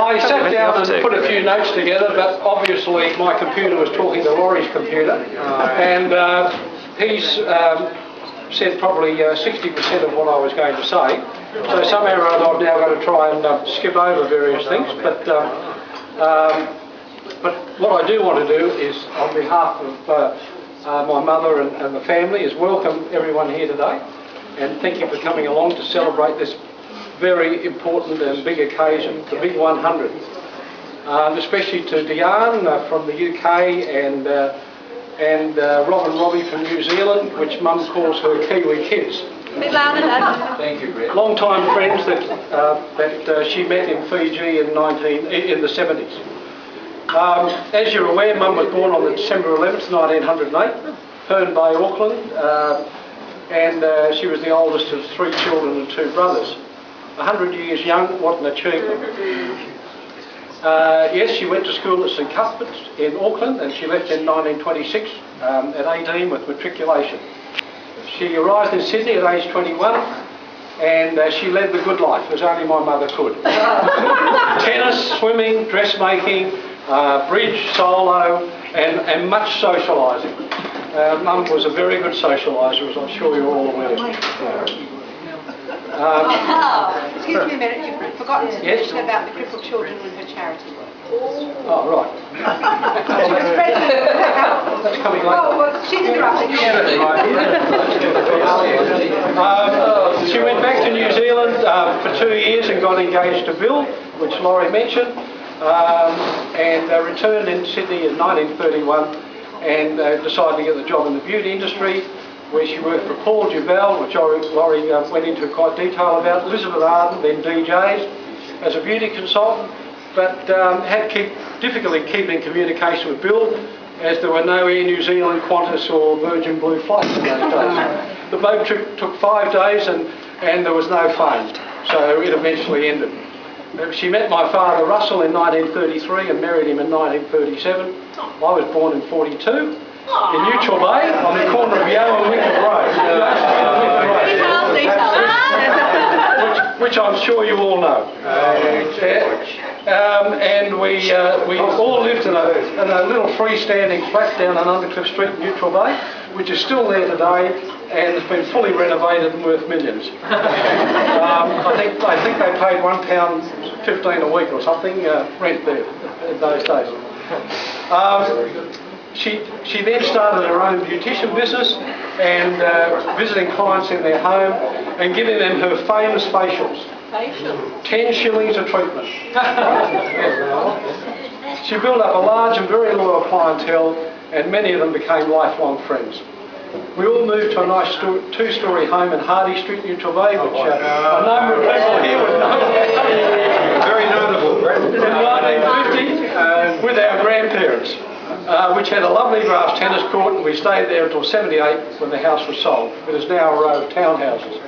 I sat down and put a few notes together, but obviously my computer was talking to Laurie's computer, and he's said probably 60% of what I was going to say. So somehow or other I've now got to try and skip over various things, but what I do want to do is, on behalf of my mother and the family, is welcome everyone here today, and thank you for coming along to celebrate this very important and big occasion, the Big 100. Especially to Diane from the UK and Rob and Robbie from New Zealand, which Mum calls her Kiwi kids. A bit louder, Dad. Thank you, Brett. Long-time friends that she met in Fiji in the 70s. As you're aware, Mum was born on December 11th, 1908, Herne Bay, Auckland, and she was the oldest of 3 children and 2 brothers. 100 years young, what an achievement. Yes, she went to school at St Cuthbert's in Auckland, and she left in 1926 at 18 with matriculation. She arrived in Sydney at age 21, and she led the good life, as only my mother could. Tennis, swimming, dressmaking, bridge, solo, and much socialising. Mum was a very good socialiser, as I'm sure you're all aware. Excuse me a minute, you've forgotten to mention about the crippled children and her charity work. Oh, right. That's coming later. Oh, well, she's interrupting. She went back to New Zealand for 2 years and got engaged to Bill, which Laurie mentioned, and returned in Sydney in 1931 and decided to get the job in the beauty industry, where she worked for Paul Duval, which Laurie went into quite detail about, Elizabeth Arden, then DJs, as a beauty consultant, but had difficulty keeping communication with Bill, as there were no Air New Zealand, Qantas or Virgin Blue flights in those days. The boat trip took 5 days and there was no phone, so it eventually ended. She met my father Russell in 1933 and married him in 1937. I was born in 42 in Neutral Bay on the corner of Yale and Winkel Road. Which I'm sure you all know. And we all lived in a little freestanding flat down on Undercliff Street in Neutral Bay, which is still there today and has been fully renovated and worth millions. I think they paid £1.15 a week or something rent there in those days. She then started her own beautician business and visiting clients in their home and giving them her famous facials. 10 shillings a treatment. She built up a large and very loyal clientele, and many of them became lifelong friends. We all moved to a nice 2-storey home in Hardy Street, Neutral Bay, which a number of people here would know. Very notable, Brett. In 1950 with our grandparents, which had a lovely grass tennis court, and we stayed there until 78 when the house was sold. It is now a row of townhouses.